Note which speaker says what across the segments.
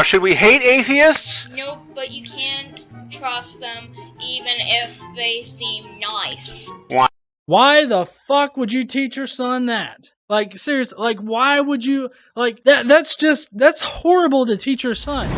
Speaker 1: should we hate atheists?
Speaker 2: Nope, but you can't trust them even if they seem nice.
Speaker 3: Why the fuck would you teach your son that? Like, seriously, like, why would you, like, that's horrible to teach your son.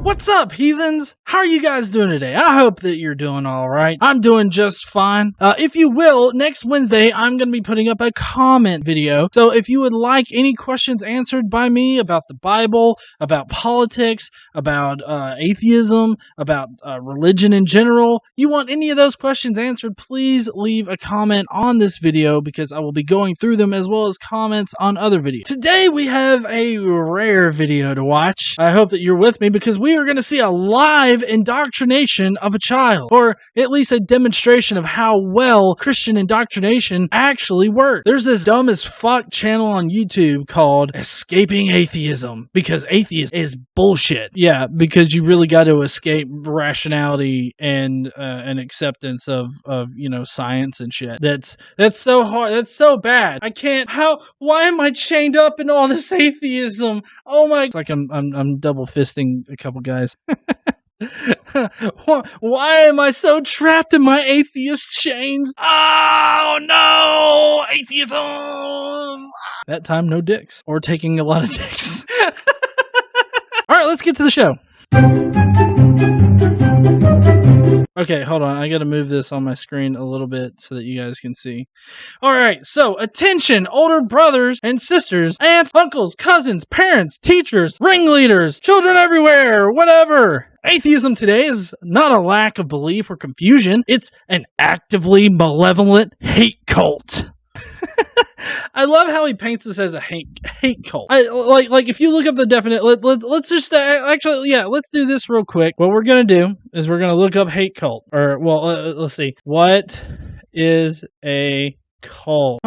Speaker 3: What's up, heathens? How are you guys doing today? I hope that you're doing alright. I'm doing just fine. If you will, next Wednesday, I'm going to be putting up a comment video. So if you would like any questions answered by me about the Bible, about politics, about atheism, about religion in general, you want any of those questions answered, please leave a comment on this video because I will be going through them as well as comments on other videos. Today we have a rare video to watch. I hope that you're with me because we are going to see a live indoctrination of a child, or at least a demonstration of how well Christian indoctrination actually works. There's this dumb as fuck channel on YouTube called Escaping Atheism, because atheism is bullshit. Yeah, because you really got to escape rationality and acceptance of science and shit. That's so hard. That's so bad. I can't. Why am I chained up in all this atheism? Oh my! It's like I'm double fisting a couple guys. Why am I so trapped in my atheist chains? Oh no! Atheism! That time, no dicks. Or taking a lot of dicks. Alright, let's get to the show. Okay, hold on. I gotta move this on my screen a little bit so that you guys can see. Alright, so attention, older brothers and sisters, aunts, uncles, cousins, parents, teachers, ringleaders, children everywhere, whatever. Atheism today is not a lack of belief or confusion. It's an actively malevolent hate cult. I love how he paints this as a hate cult. Like if you look up the definition, let's just let's do this real quick. What we're gonna do is we're gonna look up hate cult, or let's see, what is a cult?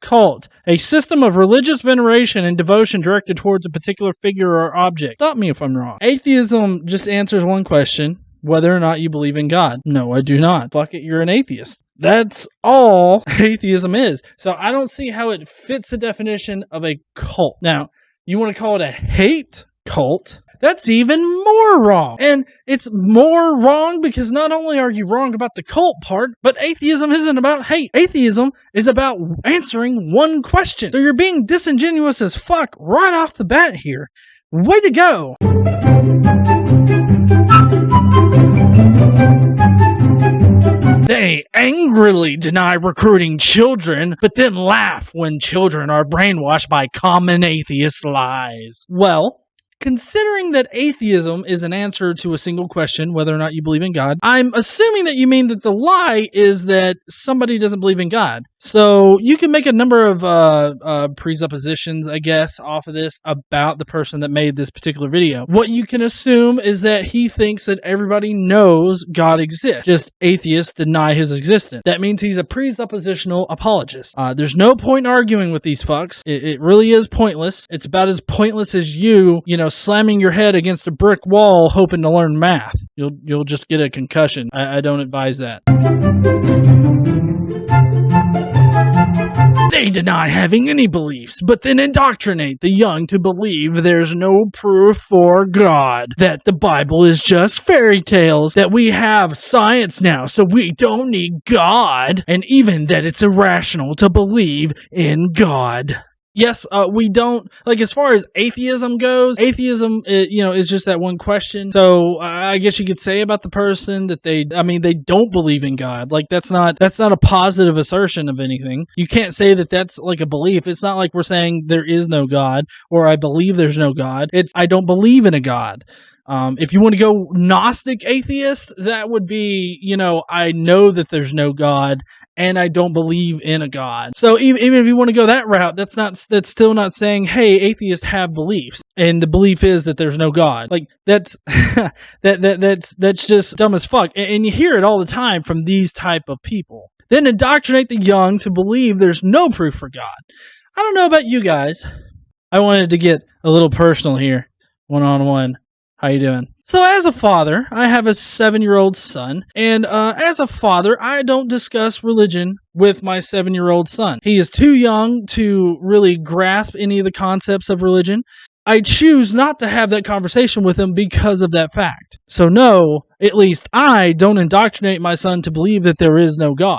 Speaker 3: Cult, a system of religious veneration and devotion directed towards a particular figure or object. Stop me if I'm wrong. Atheism just answers one question: whether or not you believe in God. No, I do not. Fuck it, you're an atheist. That's all atheism is. So I don't see how it fits the definition of a cult. Now, you want to call it a hate cult? That's even more wrong. And it's more wrong because not only are you wrong about the cult part, but atheism isn't about hate. Atheism is about answering one question. So you're being disingenuous as fuck right off the bat here. Way to go! They angrily deny recruiting children, but then laugh when children are brainwashed by common atheist lies. Well, considering that atheism is an answer to a single question, whether or not you believe in God, I'm assuming that you mean that the lie is that somebody doesn't believe in God. So you can make a number of presuppositions, I guess, off of this about the person that made this particular video. What you can assume is that he thinks that everybody knows God exists, just atheists deny his existence. That means he's a presuppositional apologist. There's no point arguing with these fucks. It really is pointless. It's about as pointless as you slamming your head against a brick wall hoping to learn math. You'll just get a concussion. I don't advise that. They deny having any beliefs, but then indoctrinate the young to believe there's no proof for God, that the Bible is just fairy tales, that we have science now, so we don't need God, and even that it's irrational to believe in God. Yes, we don't, like, as far as atheism goes, atheism, is just that one question. So, I guess you could say about the person that they don't believe in God. Like, that's not a positive assertion of anything. You can't say that that's, like, a belief. It's not like we're saying there is no God, or I believe there's no God. It's, I don't believe in a God. If you want to go Gnostic atheist, that would be, I know that there's no God, and I don't believe in a God. So even if you want to go that route, that's still not saying, hey, atheists have beliefs, and the belief is that there's no God. Like, that's that's just dumb as fuck, and you hear it all the time from these type of people. Then indoctrinate the young to believe there's no proof for God. I don't know about you guys. I wanted to get a little personal here, one-on-one. How you doing? So as a father, I have a 7-year-old son, and as a father, I don't discuss religion with my 7-year-old son. He is too young to really grasp any of the concepts of religion. I choose not to have that conversation with him because of that fact. So no, at least I don't indoctrinate my son to believe that there is no God.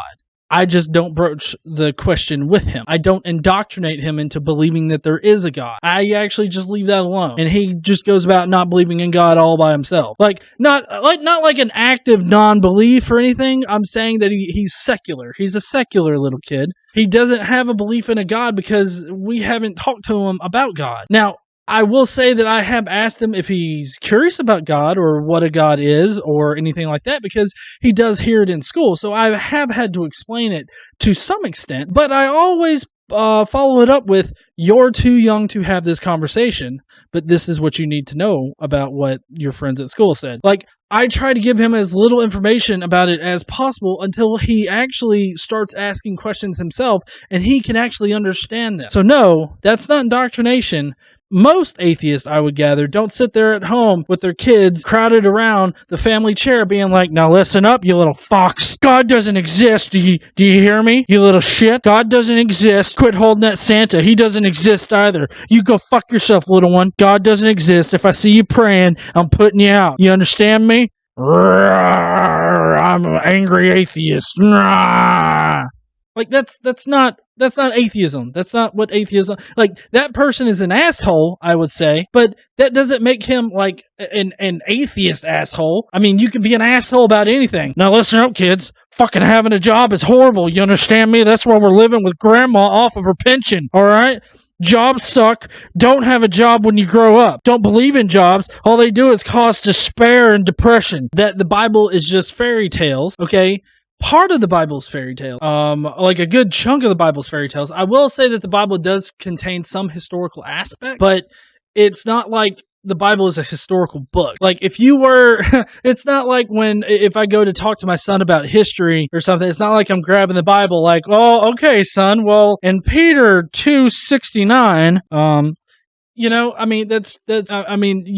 Speaker 3: I just don't broach the question with him. I don't indoctrinate him into believing that there is a God. I actually just leave that alone. And he just goes about not believing in God all by himself. Not like an active non-belief or anything. I'm saying that he's secular. He's a secular little kid. He doesn't have a belief in a God because we haven't talked to him about God. Now, I will say that I have asked him if he's curious about God or what a God is or anything like that because he does hear it in school. So I have had to explain it to some extent, but I always follow it up with, you're too young to have this conversation, but this is what you need to know about what your friends at school said. I try to give him as little information about it as possible until he actually starts asking questions himself and he can actually understand them. So no, that's not indoctrination. Most atheists, I would gather, don't sit there at home with their kids crowded around the family chair being like, now listen up, you little fox. God doesn't exist. Do you hear me? You little shit. God doesn't exist. Quit holding that Santa. He doesn't exist either. You go fuck yourself, little one. God doesn't exist. If I see you praying, I'm putting you out. You understand me? I'm an angry atheist. That's not atheism. That's not what atheism... that person is an asshole, I would say, but that doesn't make him, an atheist asshole. I mean, you can be an asshole about anything. Now listen up, kids. Fucking having a job is horrible. You understand me? That's why we're living with grandma off of her pension, alright? Jobs suck. Don't have a job when you grow up. Don't believe in jobs. All they do is cause despair and depression. That the Bible is just fairy tales, okay? Part of the Bible's fairy tale, a good chunk of the Bible's fairy tales. I will say that the Bible does contain some historical aspect, but it's not like the Bible is a historical book. If you were, it's not like if I go to talk to my son about history or something, it's not like I'm grabbing the Bible oh, okay, son, well, in Peter 2:69, you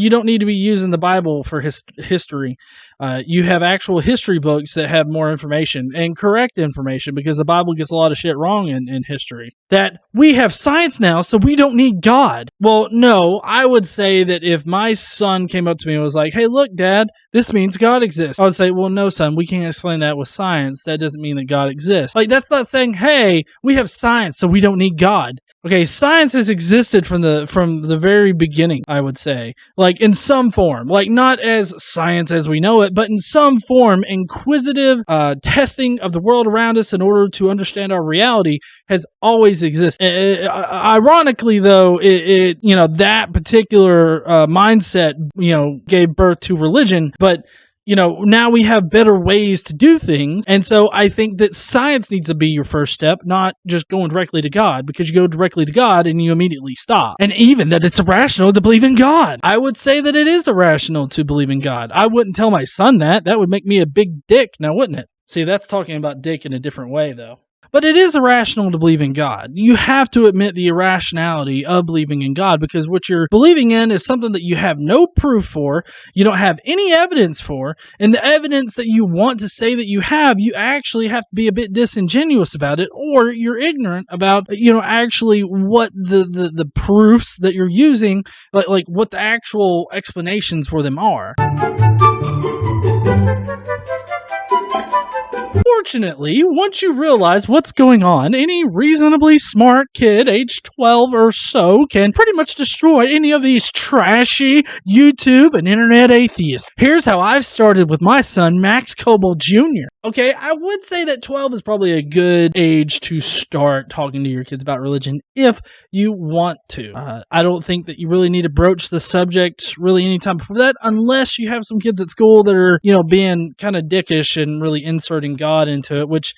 Speaker 3: don't need to be using the Bible for history. You have actual history books that have more information and correct information because the Bible gets a lot of shit wrong in history. That we have science now, so we don't need God. Well, no, I would say that if my son came up to me and was like, hey, look, Dad, this means God exists. I would say, well, no, son, we can't explain that with science. That doesn't mean that God exists. That's not saying, hey, we have science, so we don't need God. Okay, science has existed from the very beginning, I would say. In some form. Not as science as we know it, but in some form, inquisitive testing of the world around us in order to understand our reality has always existed. Ironically, though, that particular mindset, gave birth to religion, but now we have better ways to do things. And so I think that science needs to be your first step, not just going directly to God, because you go directly to God and you immediately stop. And even that it's irrational to believe in God. I would say that it is irrational to believe in God. I wouldn't tell my son that. That would make me a big dick, now wouldn't it? See, that's talking about dick in a different way, though. But it is irrational to believe in God. You have to admit the irrationality of believing in God because what you're believing in is something that you have no proof for, you don't have any evidence for, and the evidence that you want to say that you actually have to be a bit disingenuous about it, or you're ignorant about, actually what the proofs that you're using, like what the actual explanations for them are. Fortunately, once you realize what's going on, any reasonably smart kid, age 12 or so, can pretty much destroy any of these trashy YouTube and internet atheists. Here's how I've started with my son, Max Kolbe Jr. Okay, I would say that 12 is probably a good age to start talking to your kids about religion if you want to. I don't think that you really need to broach the subject really anytime before that, unless you have some kids at school that are, being kind of dickish and really inserting God into it, which,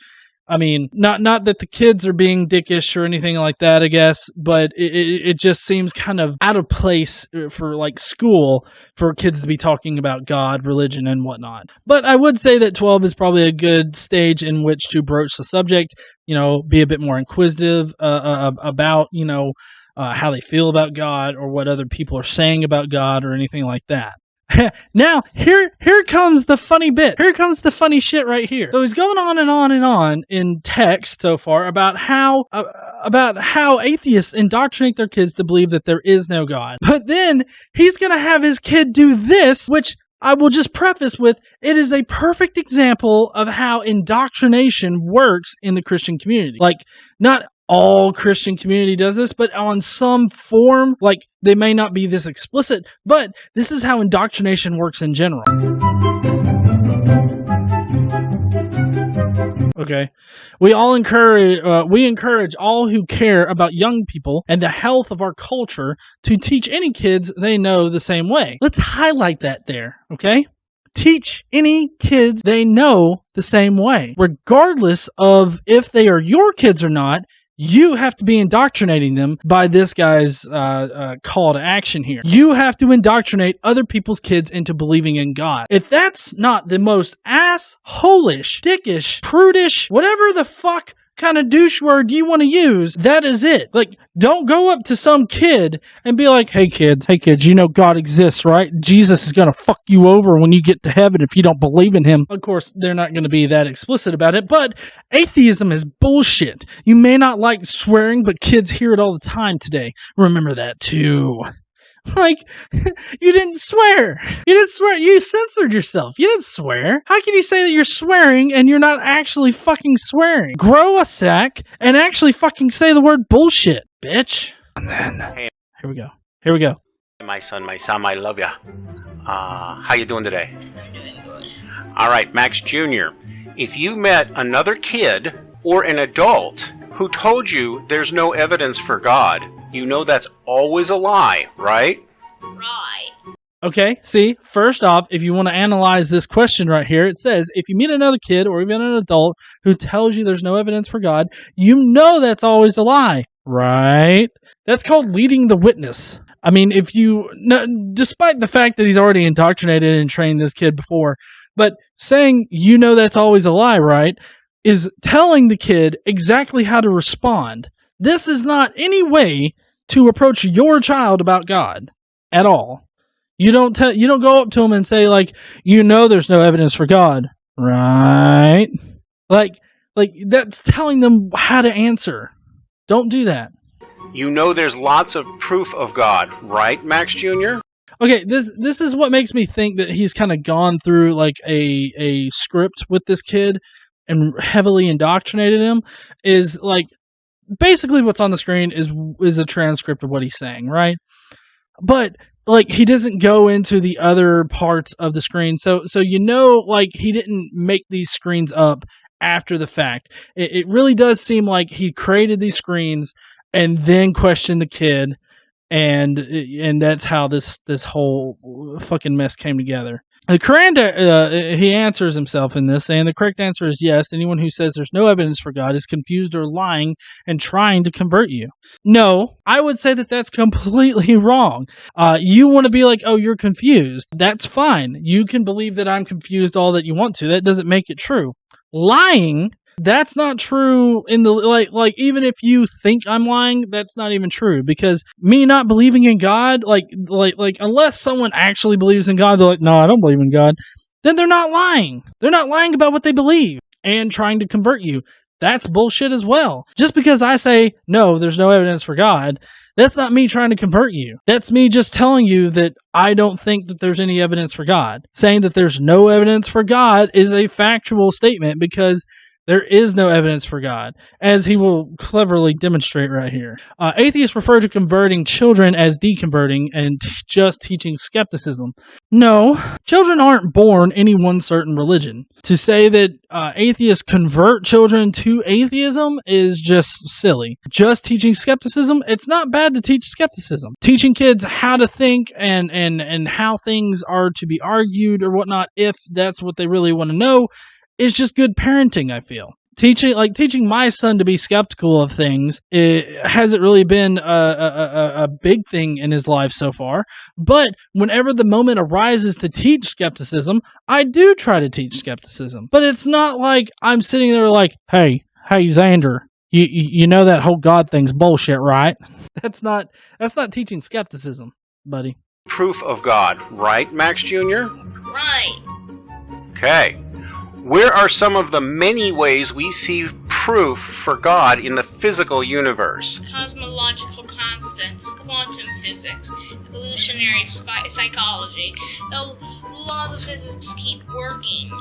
Speaker 3: I mean, not that the kids are being dickish or anything like that, I guess, but it just seems kind of out of place for school for kids to be talking about God, religion, and whatnot. But I would say that 12 is probably a good stage in which to broach the subject, be a bit more inquisitive about, how they feel about God or what other people are saying about God or anything like that. Now, here comes the funny bit. Here comes the funny shit right here. So he's going on and on and on in text so far about how atheists indoctrinate their kids to believe that there is no God. But then he's going to have his kid do this, which I will just preface with, it is a perfect example of how indoctrination works in the Christian community. Like, not all Christian community does this, but on some form, like, they may not be this explicit, but this is how indoctrination works in general. Okay, we encourage all who care about young people and the health of our culture to teach any kids they know the same way. Let's highlight that there, okay? Teach any kids they know the same way. Regardless of if they are your kids or not, you have to be indoctrinating them by this guy's call to action here. You have to indoctrinate other people's kids into believing in God. If that's not the most asshole-ish, dickish, prudish, whatever the fuck kind of douche word you want to use, that is it. Like, don't go up to some kid and be like, hey kids, you know God exists, right? Jesus is going to fuck you over when you get to heaven if you don't believe in him. Of course, they're not going to be that explicit about it, but atheism is bullshit. You may not like swearing, but kids hear it all the time today. Remember that too. Like, you didn't swear. You censored yourself. You didn't swear. How can you say that you're swearing and you're not actually fucking swearing? Grow a sack and actually fucking say the word bullshit, bitch. And then, here we go.
Speaker 1: My son, I love ya. How you doing today?
Speaker 2: I'm doing good.
Speaker 1: All right, Max Jr., if you met another kid or an adult who told you there's no evidence for God, you know that's always a lie, right?
Speaker 2: Right.
Speaker 3: Okay, see, first off, if you want to analyze this question right here, it says, if you meet another kid or even an adult who tells you there's no evidence for God, you know that's always a lie, right? That's called leading the witness. I mean, despite the fact that he's already indoctrinated and trained this kid before, but saying you know that's always a lie, right, is telling the kid exactly how to respond. This is not any way to approach your child about God at all. You don't go up to him and say, like, you know there's no evidence for God, right? Like that's telling them how to answer. Don't do that.
Speaker 1: You know there's lots of proof of God, right, Max Jr.?
Speaker 3: Okay, this is what makes me think that he's kind of gone through like a script with this kid and heavily indoctrinated him. Is like, basically what's on the screen is a transcript of what he's saying, right? But like, he doesn't go into the other parts of the screen, so like, he didn't make these screens up after the fact. It really does seem like he created these screens and then questioned the kid, and that's how this whole fucking mess came together. The correct, he answers himself in this, saying the correct answer is yes. Anyone who says there's no evidence for God is confused or lying and trying to convert you. No, I would say that that's completely wrong. You want to be like, oh, you're confused. That's fine. You can believe that I'm confused all that you want to. That doesn't make it true. Lying, that's not true in the like even if you think I'm lying, that's not even true, because me not believing in God, like unless someone actually believes in God, they're like, no, I don't believe in God, then they're not lying. They're not lying about what they believe and trying to convert you. That's bullshit as well. Just because I say, no, there's no evidence for God, that's not me trying to convert you. That's me just telling you that I don't think that there's any evidence for God. Saying that there's no evidence for God is a factual statement, because there is no evidence for God, as he will cleverly demonstrate right here. Atheists refer to converting children as deconverting and just teaching skepticism. No, children aren't born any one certain religion. To say that atheists convert children to atheism is just silly. Just teaching skepticism, it's not bad to teach skepticism. Teaching kids how to think and how things are to be argued or whatnot, if that's what they really want to know, is just good parenting, I feel. Teaching my son to be skeptical of things, it hasn't really been a big thing in his life so far. But whenever the moment arises to teach skepticism, I do try to teach skepticism. But it's not like I'm sitting there like, hey Xander, you know that whole God thing's bullshit, right? That's not teaching skepticism, buddy.
Speaker 1: proof of God, right, Max Jr.?
Speaker 2: Right.
Speaker 1: Okay. Where are some of the many ways we see proof for God in the physical universe?
Speaker 2: Cosmological constants, quantum physics, evolutionary psychology. The laws of physics keep working.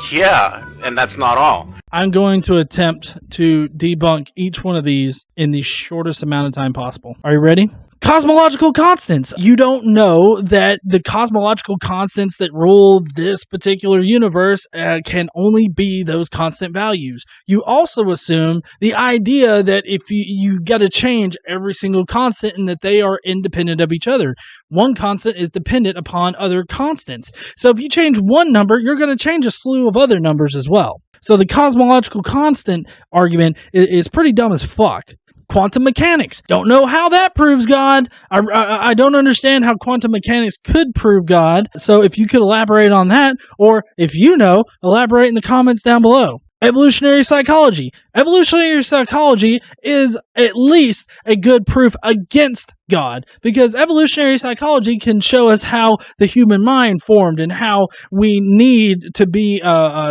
Speaker 1: Yeah, and that's not all.
Speaker 3: I'm going to attempt to debunk each one of these in the shortest amount of time possible. Are you ready? Cosmological constants. You don't know that the cosmological constants that rule this particular universe can only be those constant values. You also assume the idea that if you got to change every single constant and that they are independent of each other. One constant is dependent upon other constants. So if you change one number, you're going to change a slew of other numbers as well. So the cosmological constant argument is pretty dumb as fuck. Quantum mechanics. Don't know how that proves God. I don't understand how quantum mechanics could prove God. So if you could elaborate on that, or if you know, elaborate in the comments down below. Evolutionary psychology. Evolutionary psychology is at least a good proof against God, because evolutionary psychology can show us how the human mind formed and how we need to be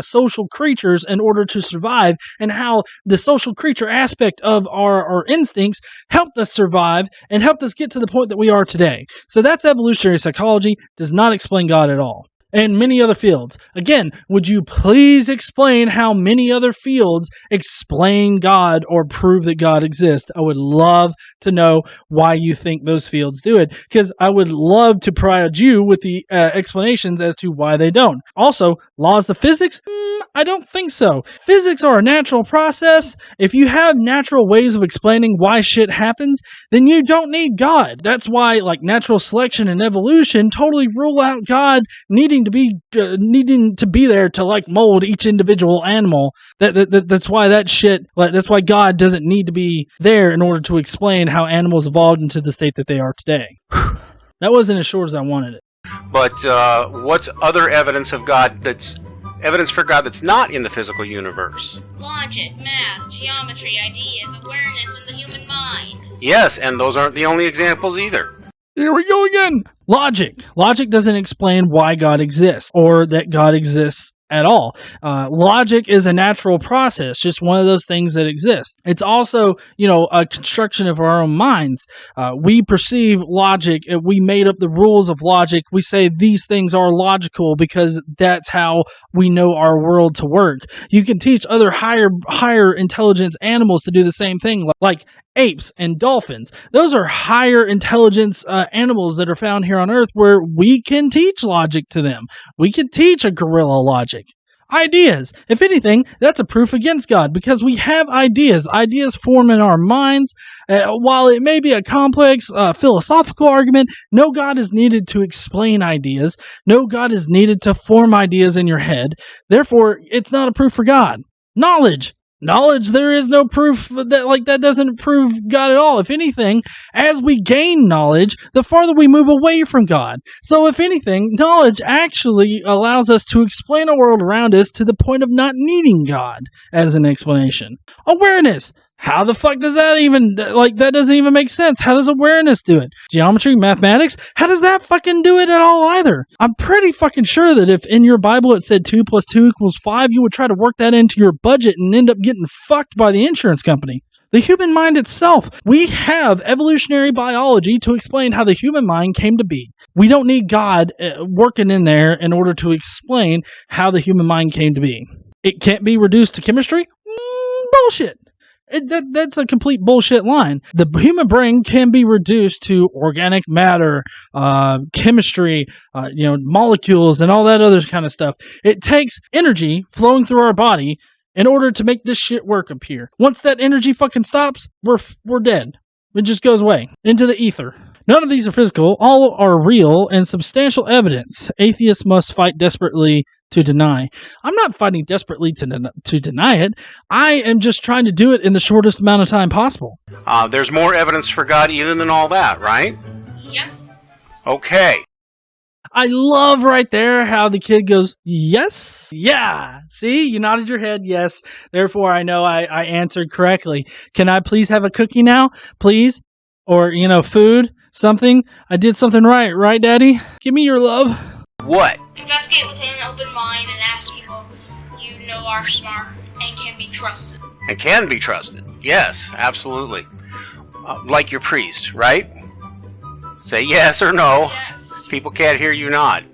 Speaker 3: social creatures in order to survive, and how the social creature aspect of our instincts helped us survive and helped us get to the point that we are today. So that's evolutionary psychology. Does not explain God at all. And many other fields. Again, would you please explain how many other fields explain God or prove that God exists? I would love to know why you think those fields do it, because I would love to provide you with the explanations as to why they don't. Also, laws of physics? I don't think so. Physics are a natural process. If you have natural ways of explaining why shit happens, then you don't need God. That's why, like, natural selection and evolution totally rule out God needing to be there to, like, mold each individual animal. That's why that shit. That's why God doesn't need to be there in order to explain how animals evolved into the state that they are today. That wasn't as short as I wanted it.
Speaker 1: But what's other evidence of God evidence for God that's not in the physical universe?
Speaker 2: Logic, math, geometry, ideas, awareness in the human mind.
Speaker 1: Yes, and those aren't the only examples either.
Speaker 3: Here we go again. Logic. Logic doesn't explain why God exists or that God exists at all. Logic is a natural process, just one of those things that exist. It's also, a construction of our own minds. We perceive logic, we made up the rules of logic. We say these things are logical because that's how we know our world to work. You can teach other higher intelligence animals to do the same thing, like apes and dolphins. Those are higher intelligence animals that are found here on Earth, where we can teach logic to them. We can teach a gorilla logic. Ideas. If anything, that's a proof against God, because we have ideas. Ideas form in our minds. While it may be a complex philosophical argument, no God is needed to explain ideas. No God is needed to form ideas in your head. Therefore, it's not a proof for God. Knowledge. There is no proof that doesn't prove God at all. If anything, as we gain knowledge, the farther we move away from God. So if anything, knowledge actually allows us to explain the world around us to the point of not needing God as an explanation. Awareness. How the fuck does that even, that doesn't even make sense. How does awareness do it? Geometry, mathematics? How does that fucking do it at all either? I'm pretty fucking sure that if in your Bible it said 2 + 2 = 5, you would try to work that into your budget and end up getting fucked by the insurance company. The human mind itself. We have evolutionary biology to explain how the human mind came to be. We don't need God working in there in order to explain how the human mind came to be. It can't be reduced to chemistry? Bullshit. That's a complete bullshit line. The human brain can be reduced to organic matter, chemistry, molecules, and all that other kind of stuff. It takes energy flowing through our body in order to make this shit work up here. Once that energy fucking stops, we're dead. It just goes away into the ether. None of these are physical. All are real and substantial evidence. Atheists must fight desperately to deny. I'm not fighting desperately to deny it. I am just trying to do it in the shortest amount of time possible.
Speaker 1: There's more evidence for God even than all that, right?
Speaker 2: Yes.
Speaker 1: Okay.
Speaker 3: I love right there how the kid goes, yes, yeah. See, you nodded your head, yes. Therefore, I know I answered correctly. Can I please have a cookie now? Please? Or, food? something. I did something right, Daddy? Give me your love.
Speaker 1: What?
Speaker 2: Investigate with an open mind and ask people you know are smart and can be trusted.
Speaker 1: And can be trusted. Yes, absolutely. Like your priest, right? Say yes or no.
Speaker 2: Yes.
Speaker 1: People can't hear you nod.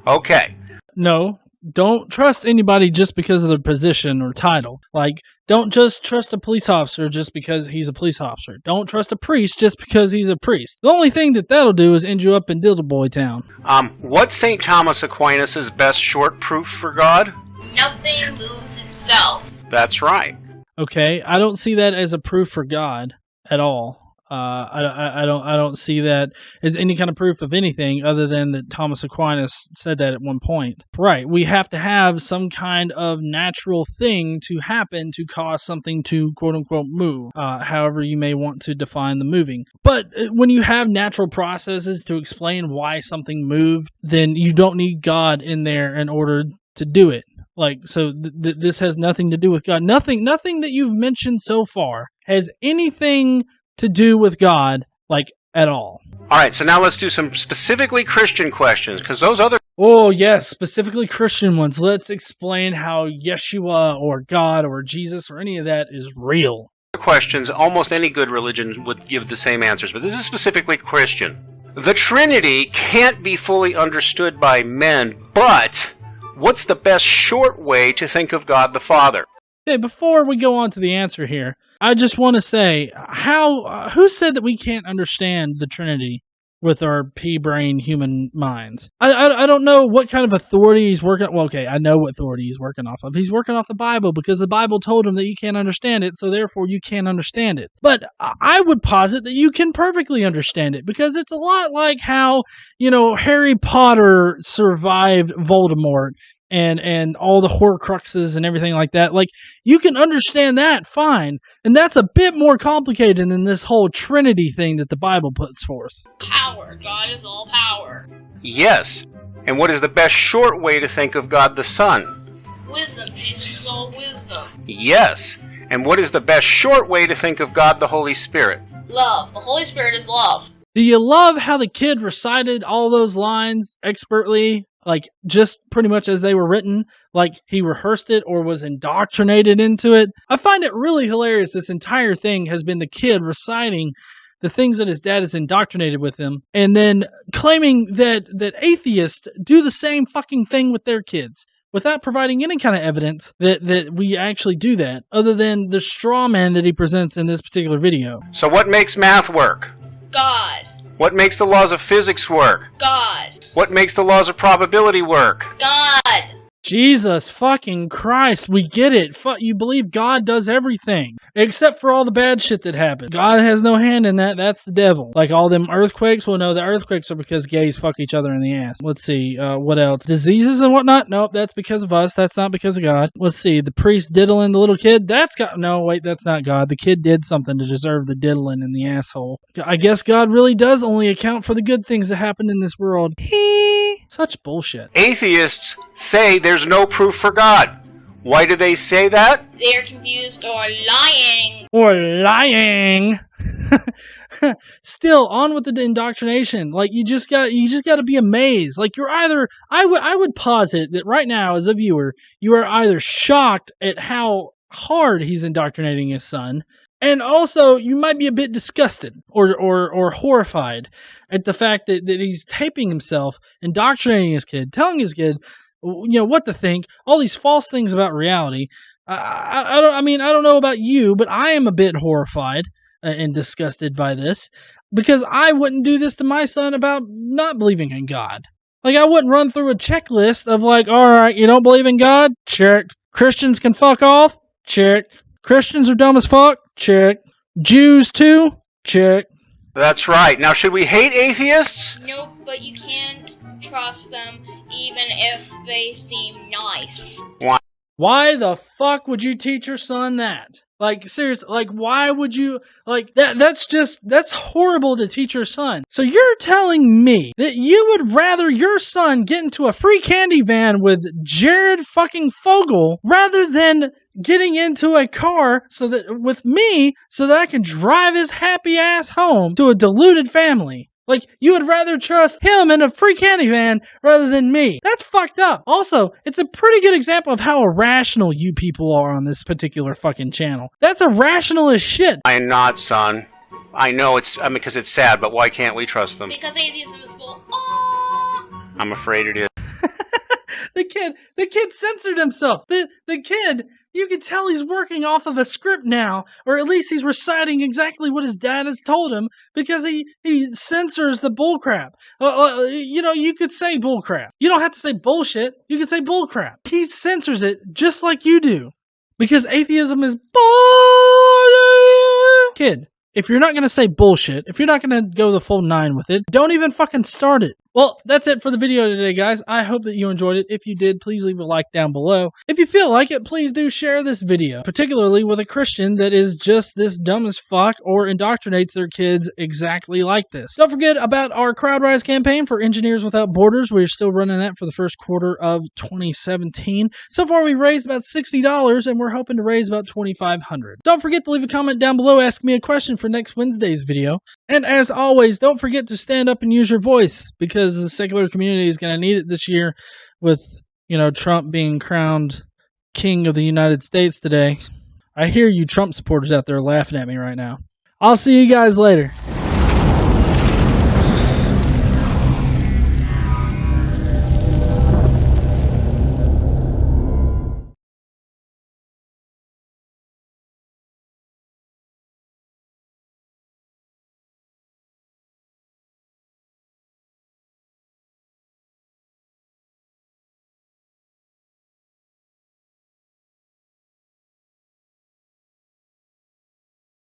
Speaker 1: Okay.
Speaker 3: No, don't trust anybody just because of their position or title. Like, don't just trust a police officer just because he's a police officer. Don't trust a priest just because he's a priest. The only thing that'll do is end you up in Dildo Boy Town.
Speaker 1: What's St. Thomas Aquinas' best short proof for God?
Speaker 2: Nothing moves itself.
Speaker 1: That's right.
Speaker 3: Okay, I don't see that as a proof for God at all. I don't see that as any kind of proof of anything other than that Thomas Aquinas said that at one point. Right, we have to have some kind of natural thing to happen to cause something to quote-unquote move, however you may want to define the moving. But when you have natural processes to explain why something moved, then you don't need God in there in order to do it. Like, so this has nothing to do with God. Nothing that you've mentioned so far has anything to do with God, like, at all.
Speaker 1: All right, so now let's do some specifically Christian questions, because those other
Speaker 3: Oh, yes, specifically Christian ones. Let's explain how Yeshua or God or Jesus or any of that is real.
Speaker 1: questions, almost any good religion would give the same answers, but this is specifically Christian. The Trinity can't be fully understood by men, but what's the best short way to think of God the Father?
Speaker 3: Okay, before we go on to the answer here, I just want to say, who said that we can't understand the Trinity with our pea-brain human minds? I don't know what kind of authority he's working. Well, okay, I know what authority he's working off of. He's working off the Bible because the Bible told him that you can't understand it, so therefore you can't understand it. But I would posit that you can perfectly understand it because it's a lot like how, Harry Potter survived Voldemort and all the Horcruxes and everything like that. Like, you can understand that fine. And that's a bit more complicated than this whole Trinity thing that the Bible puts forth.
Speaker 2: Power. God is all power.
Speaker 1: Yes. And what is the best short way to think of God the Son?
Speaker 2: Wisdom. Jesus is all wisdom.
Speaker 1: Yes. And what is the best short way to think of God the Holy Spirit?
Speaker 2: Love. The Holy Spirit is love.
Speaker 3: Do you love how the kid recited all those lines expertly? Like, just pretty much as they were written, like he rehearsed it or was indoctrinated into it. I find it really hilarious. This entire thing has been the kid reciting the things that his dad has indoctrinated with him, and then claiming that atheists do the same fucking thing with their kids without providing any kind of evidence that we actually do that, other than the straw man that he presents in this particular video.
Speaker 1: So what makes math work?
Speaker 2: God.
Speaker 1: What makes the laws of physics work?
Speaker 2: God.
Speaker 1: What makes the laws of probability work?
Speaker 2: God.
Speaker 3: Jesus fucking Christ, we get it. You believe God does everything, except for all the bad shit that happened. God has no hand in that. That's the devil. Like all them earthquakes. Well, no, the earthquakes are because gays fuck each other in the ass. Let's see, what else? Diseases and whatnot? Nope, that's because of us. That's not because of God. Let's see, the priest diddling the little kid? That's God. No, wait, that's not God. The kid did something to deserve the diddling in the asshole. I guess God really does only account for the good things that happen in this world. Such bullshit.
Speaker 1: Atheists say there's no proof for God. Why do they say that?
Speaker 2: They're confused or lying.
Speaker 3: Or lying. Still, on with the indoctrination. Like, you just got to be amazed. Like, you're either, I would posit that right now as a viewer, you are either shocked at how hard he's indoctrinating his son, and also, you might be a bit disgusted or horrified at the fact that he's taping himself, indoctrinating his kid, telling his kid, what to think, all these false things about reality. I don't know about you, but I am a bit horrified and disgusted by this, because I wouldn't do this to my son about not believing in God. Like, I wouldn't run through a checklist of like, all right, you don't believe in God? Check. Christians can fuck off? Check. Christians are dumb as fuck? Check. Jews too? Check.
Speaker 1: That's right. Now, should we hate atheists?
Speaker 2: Nope, but you can't trust them even if they seem nice.
Speaker 3: Why the fuck would you teach your son that? Like, seriously, like, why would you, like, that's horrible to teach your son. So you're telling me that you would rather your son get into a free candy van with Jared fucking Fogle rather than getting into a car with me so that I can drive his happy ass home to a deluded family? Like, you would rather trust him in a free candy van rather than me. That's fucked up. Also, it's a pretty good example of how irrational you people are on this particular fucking channel. That's irrational as shit.
Speaker 1: I am not, son. I know because it's sad, but why can't we trust them?
Speaker 2: Because atheism is bull. Oh!
Speaker 1: I'm afraid it is.
Speaker 3: The kid censored himself. The kid, you can tell he's working off of a script now, or at least he's reciting exactly what his dad has told him, because he censors the bullcrap. You could say bullcrap. You don't have to say bullshit. You can say bullcrap. He censors it just like you do, because atheism is bull. Kid, if you're not going to say bullshit, if you're not going to go the full 9 with it, don't even fucking start it. Well, that's it for the video today, guys. I hope that you enjoyed it. If you did, please leave a like down below. If you feel like it, please do share this video, particularly with a Christian that is just this dumb as fuck or indoctrinates their kids exactly like this. Don't forget about our CrowdRise campaign for Engineers Without Borders. We're still running that for the first quarter of 2017. So far, we raised about $60, and we're hoping to raise about $2,500. Don't forget to leave a comment down below asking me a question for next Wednesday's video. And as always, don't forget to stand up and use your voice, because the secular community is going to need it this year with, Trump being crowned King of the United States today. I hear you Trump supporters out there laughing at me right now. I'll see you guys later.